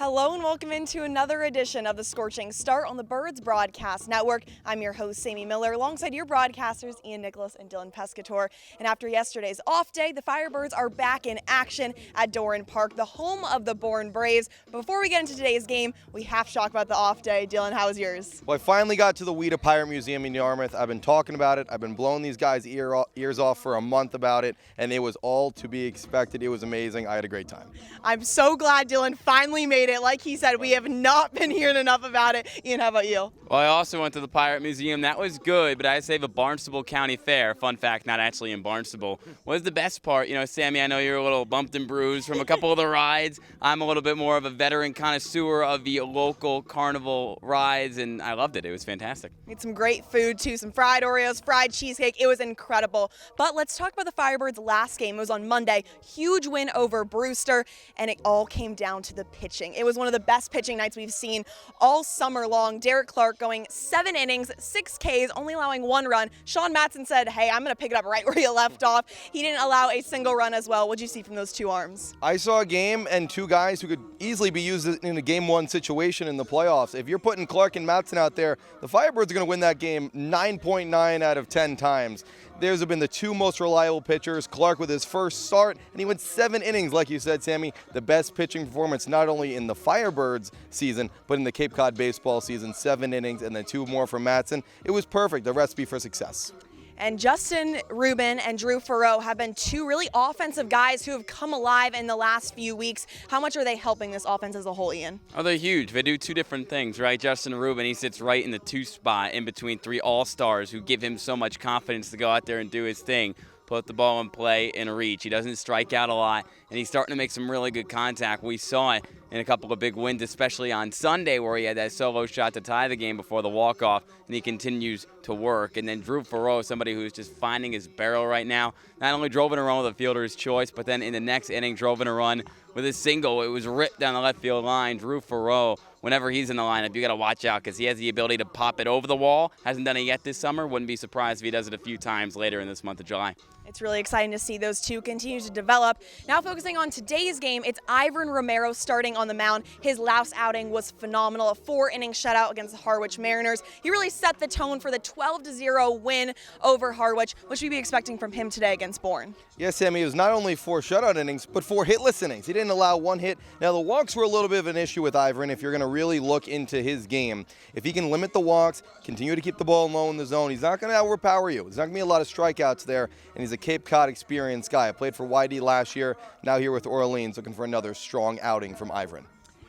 Hello and welcome into another edition of the Scorching Start on the Birds Broadcast Network. I'm your host, Sammy Miller, alongside your broadcasters, Ian Nicholas and Dylan Pescatore. And after yesterday's off day, the Firebirds are back in action at Doran Park, the home of the Bourne Braves. Before we get into today's game, we have to talk about the off day. Dylan, how was yours? Well, I finally got to the Weta Pirate Museum in Yarmouth. I've been talking about it. I've been blowing these guys' ears off for a month about it, and it was all to be expected. It was amazing. I had a great time. I'm so glad Dylan finally made it. Like he said, we have not been hearing enough about it. Ian, how about you? Well, I also went to the Pirate Museum. That was good, but I'd say the Barnstable County Fair, fun fact, not actually in Barnstable, was the best part. You know, Sammy, I know you're a little bumped and bruised from a couple of the rides. I'm a little bit more of a veteran connoisseur of the local carnival rides, and I loved it. It was fantastic. We had some great food, too. Some fried Oreos, fried cheesecake. It was incredible. But let's talk about the Firebirds' last game. It was on Monday. Huge win over Brewster, and it all came down to the pitching. It was one of the best pitching nights we've seen all summer long. Derek Clark going 7 innings, 6 Ks, only allowing 1 run. Sean Matson said, hey, I'm going to pick it up right where you left off. He didn't allow a single run as well. What'd you see from those two arms? I saw a game and two guys who could easily be used in a Game 1 situation in the playoffs. If you're putting Clark and Matson out there, the Firebirds are going to win that game 9.9 out of 10 times. Those have been the two most reliable pitchers. Clark with his first start, and he went 7 innings, like you said, Sammy. The best pitching performance not only in the Firebirds season, but in the Cape Cod baseball season. 7 innings and then 2 more from Matson. It was perfect, the recipe for success. And Justin Rubin and Drew Farreau have been two really offensive guys who have come alive in the last few weeks. How much are they helping this offense as a whole, Ian? Oh, they're huge. They do 2 different things, right? Justin Rubin, he sits right in the 2 spot in between 3 all-stars who give him so much confidence to go out there and do his thing. Put the ball in play and reach. He doesn't strike out a lot, and he's starting to make some really good contact. We saw it in a couple of big wins, especially on Sunday where he had that solo shot to tie the game before the walk-off, and he continues to work. And then Drew Farreau, somebody who's just finding his barrel right now, not only drove in a run with a fielder's choice, but then in the next inning drove in a run with a single. It was ripped down the left field line. Drew Farreau, whenever he's in the lineup, you got to watch out because he has the ability to pop it over the wall. Hasn't done it yet this summer. Wouldn't be surprised if he does it a few times later in this month of July. It's really exciting to see those two continue to develop. Now focusing on today's game, it's Ivan Romero starting on the mound. His last outing was phenomenal, a 4-inning shutout against the Harwich Mariners. He really set the tone for the 12-0 win over Harwich. What should we be expecting from him today against Bourne? Yes, Sammy, it was not only 4 shutout innings, but 4 hitless innings. He didn't allow 1 hit. Now, the walks were a little bit of an issue with Ivan if you're going to really look into his game. If he can limit the walks, continue to keep the ball low in the zone, he's not going to overpower you. There's not going to be a lot of strikeouts there, and he's a Cape Cod experienced guy. I played for YD last year, now here with Orleans, looking for another strong outing from Ivan.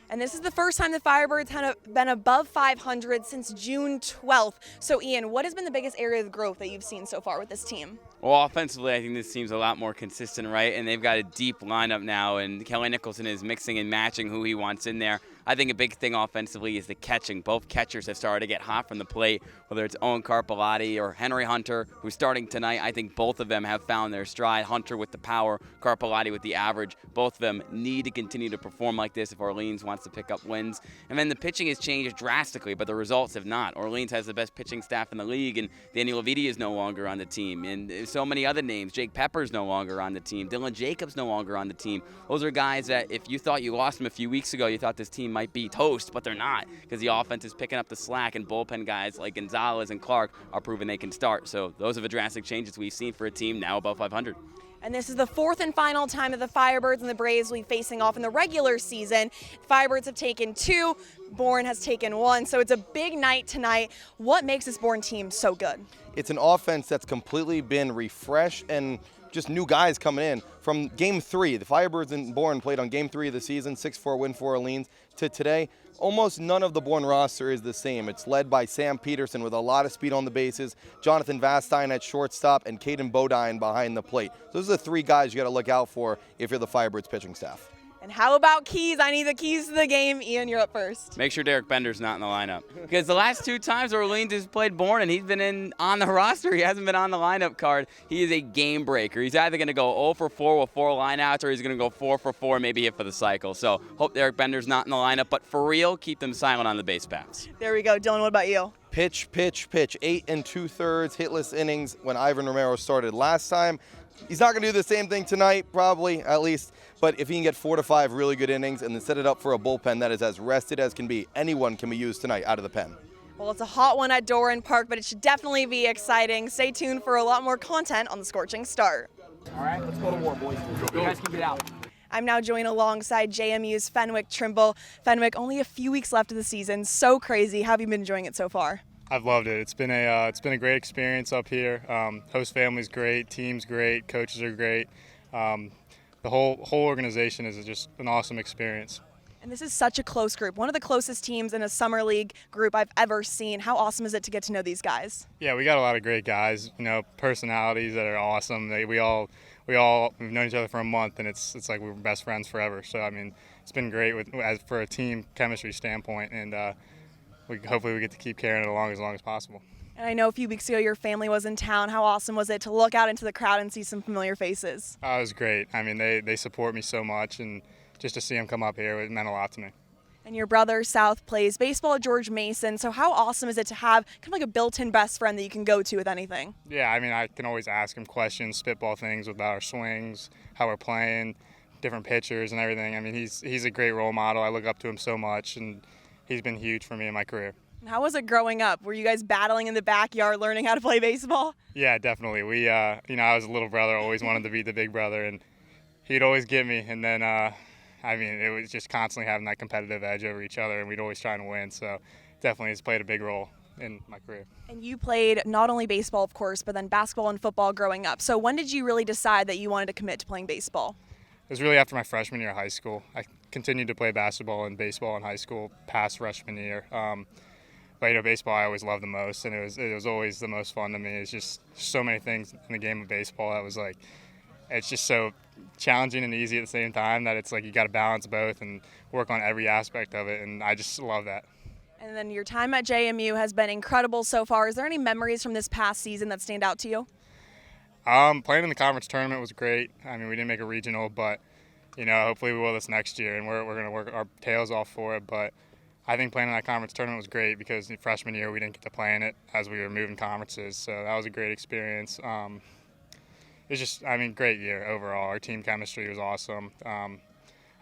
And this is the first time the Firebirds have been above 500 since June 12th. So, Ian, what has been the biggest area of growth that you've seen so far with this team? Well, offensively, I think this team's a lot more consistent, right? And they've got a deep lineup now, and Kelly Nicholson is mixing and matching who he wants in there. I think a big thing offensively is the catching. Both catchers have started to get hot from the plate, whether it's Owen Carpellotti or Henry Hunter, who's starting tonight. I think both of them have found their stride. Hunter with the power, Carpellotti with the average. Both of them need to continue to perform like this if Orleans wants to pick up wins. And then the pitching has changed drastically, but the results have not. Orleans has the best pitching staff in the league, and Danny Levitti is no longer on the team. And so many other names. Jake Pepper's no longer on the team. Dylan Jacobs no longer on the team. Those are guys that if you thought you lost them a few weeks ago, you thought this team might be toast, but they're not because the offense is picking up the slack, and bullpen guys like Gonzalez and Clark are proving they can start. So those are the drastic changes we've seen for a team now above 500. And this is the 4th and final time that the Firebirds and the Braves will be facing off in the regular season. The Firebirds have taken 2, Bourne has taken 1, so it's a big night tonight. What makes this Bourne team so good? It's an offense that's completely been refreshed and just new guys coming in. From Game 3, the Firebirds and Bourne played on Game 3 of the season, 6-4 win for Orleans, to today. Almost none of the Bourne roster is the same. It's led by Sam Peterson with a lot of speed on the bases, Jonathan Vastine at shortstop, and Caden Bodine behind the plate. Those are the 3 guys you got to look out for if you're the Firebirds pitching staff. And how about keys? I need the keys to the game. Ian, you're up first. Make sure Derek Bender's not in the lineup. Because the last 2 times Orleans has played Bourne and he's been on the roster. He hasn't been on the lineup card. He is a game breaker. He's either going to go 0 for 4 with 4 lineouts, or he's going to go 4 for 4, maybe hit for the cycle. So hope Derek Bender's not in the lineup. But for real, keep them silent on the base paths. There we go. Dylan, what about you? Pitch. 8 2/3 hitless innings when Ivan Romero started last time. He's not going to do the same thing tonight, probably, at least. But if he can get 4 to 5 really good innings and then set it up for a bullpen that is as rested as can be, anyone can be used tonight out of the pen. Well, it's a hot one at Doran Park, but it should definitely be exciting. Stay tuned for a lot more content on the Scorching Start. All right, let's go to war, boys. You guys can get out. I'm now joined alongside JMU's Fenwick Trimble. Fenwick, only a few weeks left of the season. So crazy. How have you been enjoying it so far? I've loved it. It's been a great experience up here. Host family's great, team's great, coaches are great. The whole organization is just an awesome experience. And this is such a close group. One of the closest teams in a summer league group I've ever seen. How awesome is it to get to know these guys? Yeah, we got a lot of great guys. Personalities that are awesome. We've known each other for a month, and it's like we were best friends forever. So I mean, it's been great for a team chemistry standpoint, and hopefully we get to keep carrying it along as long as possible. And I know a few weeks ago your family was in town. How awesome was it to look out into the crowd and see some familiar faces? Oh, it was great. I mean, they support me so much, and just to see them come up here, it meant a lot to me. And your brother, South, plays baseball at George Mason. So how awesome is it to have kind of like a built-in best friend that you can go to with anything? Yeah, I mean, I can always ask him questions, spitball things about our swings, how we're playing, different pitchers and everything. I mean, he's a great role model. I look up to him so much, and he's been huge for me in my career. And how was it growing up? Were you guys battling in the backyard learning how to play baseball? Yeah, definitely. I was a little brother, always wanted to be the big brother, and he'd always get me. And then, it was just constantly having that competitive edge over each other, and we'd always try to win. So definitely has played a big role in my career. And you played not only baseball, of course, but then basketball and football growing up. So when did you really decide that you wanted to commit to playing baseball? It was really after my freshman year of high school. I continued to play basketball and baseball in high school past freshman year. But baseball I always loved the most, and it was always the most fun to me. It's just so many things in the game of baseball that was like, it's just so challenging and easy at the same time that it's like you got to balance both and work on every aspect of it, and I just love that. And then your time at JMU has been incredible so far. Is there any memories from this past season that stand out to you? Playing in the conference tournament was great. I mean, we didn't make a regional, but hopefully we will this next year, and we're going to work our tails off for it. But I think playing in that conference tournament was great because the freshman year we didn't get to play in it as we were moving conferences, so that was a great experience. It was just, great year overall. Our team chemistry was awesome. I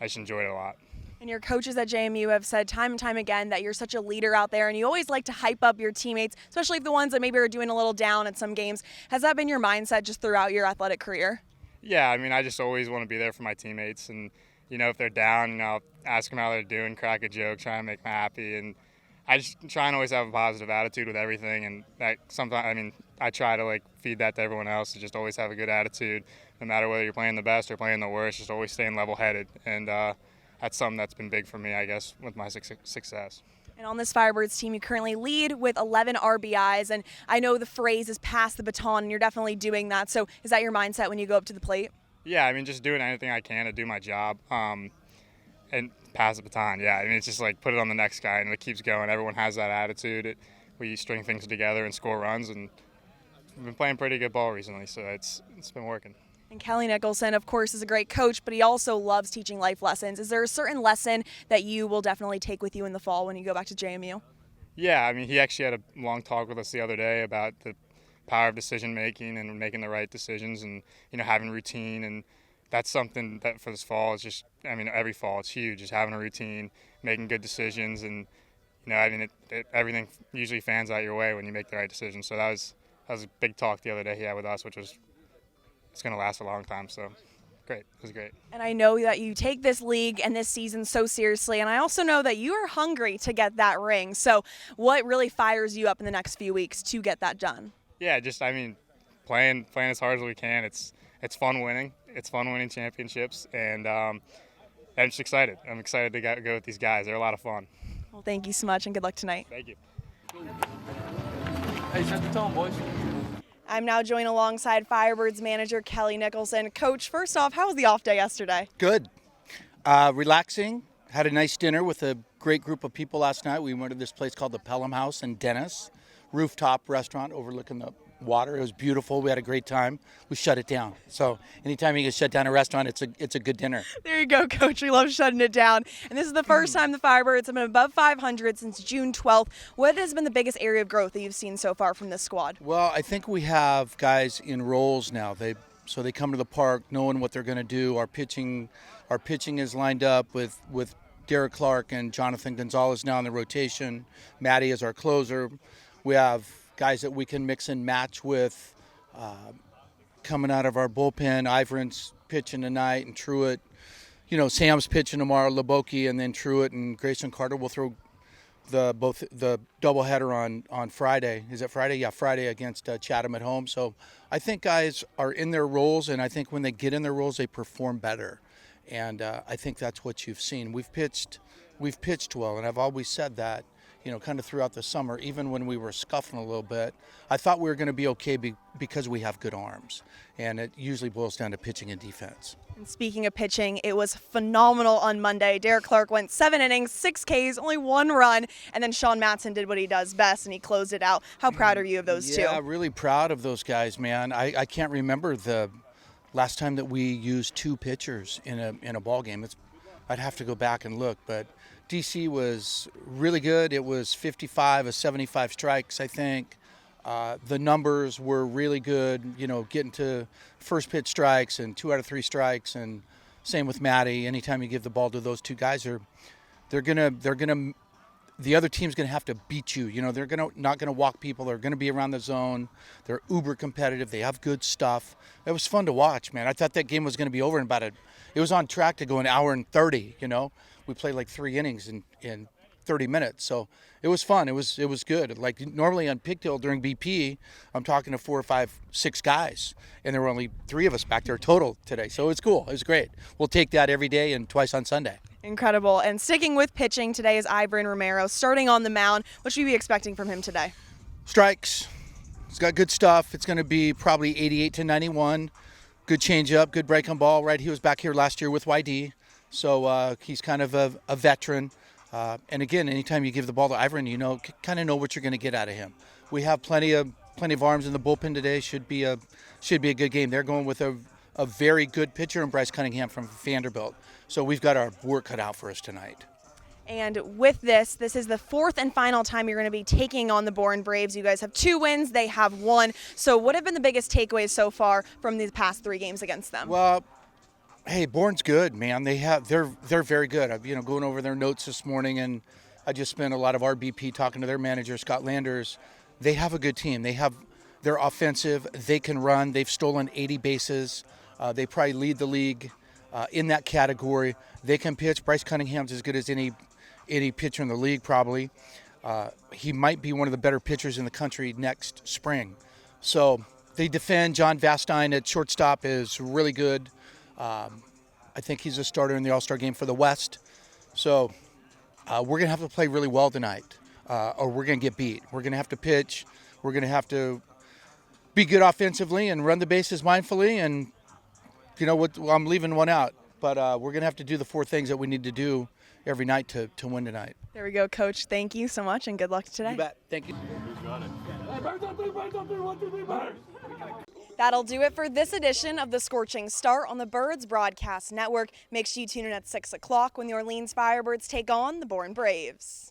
just enjoyed it a lot. And your coaches at JMU have said time and time again that you're such a leader out there, and you always like to hype up your teammates, especially the ones that maybe are doing a little down at some games. Has that been your mindset just throughout your athletic career? Yeah, I just always want to be there for my teammates, and if they're down, I'll ask them how they're doing, crack a joke, try and make them happy, and I just try and always have a positive attitude with everything, and that sometimes, I try to feed that to everyone else, to just always have a good attitude, no matter whether you're playing the best or playing the worst, just always staying level-headed, and that's something that's been big for me, I guess, with my success. And on this Firebirds team, you currently lead with 11 RBIs, and I know the phrase is pass the baton, and you're definitely doing that. So is that your mindset when you go up to the plate? Yeah, just doing anything I can to do my job and pass the baton. Yeah, it's just put it on the next guy, and it keeps going. Everyone has that attitude. We string things together and score runs, and we've been playing pretty good ball recently, so it's been working. And Kelly Nicholson, of course, is a great coach, but he also loves teaching life lessons. Is there a certain lesson that you will definitely take with you in the fall when you go back to JMU? Yeah, he actually had a long talk with us the other day about the power of decision making and making the right decisions, and having routine, and that's something that for this fall is just every fall it's huge, just having a routine, making good decisions, and everything usually fans out your way when you make the right decision. So that was a big talk the other day he had with us, which was it's going to last a long time, so great. It was great. And I know that you take this league and this season so seriously, and I also know that you are hungry to get that ring. So what really fires you up in the next few weeks to get that done? Yeah, just playing as hard as we can. It's fun winning. It's fun winning championships, and I'm just excited. I'm excited to go with these guys. They're a lot of fun. Well, thank you so much, and good luck tonight. Thank you. Hey, set the tone, boys. I'm now joined alongside Firebirds manager Kelly Nicholson. Coach, first off, how was the off day yesterday? Good. Relaxing. Had a nice dinner with a great group of people last night. We went to this place called the Pelham House in Dennis, rooftop restaurant overlooking the water. It was beautiful. We had a great time. We shut it down. So anytime you can shut down a restaurant, it's a good dinner. There you go, Coach. We love shutting it down. And this is the first time the Firebirds have been above 500 since June 12th. What has been the biggest area of growth that you've seen so far from this squad? Well, I think we have guys in roles now. They So they come to the park knowing what they're going to do. Our pitching is lined up with Derek Clark and Jonathan Gonzalez now in the rotation. Matty is our closer. We have guys that we can mix and match with coming out of our bullpen. Iveron's pitching tonight, and Truitt. Sam's pitching tomorrow, Leboki, and then Truitt and Grayson Carter will throw the doubleheader on Friday. Is it Friday? Yeah, Friday against Chatham at home. So I think guys are in their roles, and I think when they get in their roles, they perform better. And I think that's what you've seen. We've pitched well, and I've always said that, kind of throughout the summer, even when we were scuffling a little bit. I thought we were going to be okay because we have good arms, and it usually boils down to pitching and defense. And speaking of pitching, it was phenomenal on Monday. Derek Clark went 7 innings, 6 Ks, only 1 run, and then Sean Matson did what he does best, and he closed it out. How proud are you of those two? Yeah, really proud of those guys, man. I can't remember the last time that we used 2 pitchers in a ball game. I'd have to go back and look, but DC was really good. It was 55 of 75 strikes, I think. The numbers were really good, getting to first pitch strikes and 2 out of 3 strikes, and same with Matty. Anytime you give the ball to those 2 guys, they're gonna the other team's gonna have to beat you. They're not gonna walk people. They're gonna be around the zone. They're uber competitive. They have good stuff. It was fun to watch, man. I thought that game was gonna be over in it was on track to go an hour and 30. We played like 3 innings in 30 minutes. So it was fun. It was good. Like normally on Pigtail during BP, I'm talking to 4 or 5, 6 guys, and there were only 3 of us back there total today. So it's cool. It was great. We'll take that every day and twice on Sunday. Incredible. And sticking with pitching today is Ivory Romero starting on the mound. What should we be expecting from him today? Strikes. He's got good stuff. It's going to be probably 88 to 91. Good changeup, good breaking ball. Right, he was back here last year with YD, so he's kind of a veteran. And again, anytime you give the ball to Ivory, kind of know what you're going to get out of him. We have plenty of arms in the bullpen today. Should be a good game. They're going with a very good pitcher in Bryce Cunningham from Vanderbilt. So we've got our work cut out for us tonight. And with this is the 4th and final time you're going to be taking on the Bourne Braves. You guys have 2 wins. They have 1. So what have been the biggest takeaways so far from these past 3 games against them? Well, hey, Bourne's good, man. They're very good. I've going over their notes this morning, and I just spent a lot of RBP talking to their manager, Scott Landers. They have a good team. They're offensive. They can run. They've stolen 80 bases. They probably lead the league in that category. They can pitch. Bryce Cunningham's as good as any pitcher in the league, probably. He might be one of the better pitchers in the country next spring. So they defend. John Vastine at shortstop is really good. I think he's a starter in the All-Star game for the West. So we're going to have to play really well tonight, or we're going to get beat. We're going to have to pitch. We're going to have to be good offensively and run the bases mindfully. And, I'm leaving one out. But we're going to have to do the 4 things that we need to do every night to win tonight. There we go, Coach. Thank you so much, and good luck today. You bet. Thank you. That'll do it for this edition of the Scorching Start on the Birds Broadcast Network. Make sure you tune in at 6 o'clock when the Orleans Firebirds take on the Bourne Braves.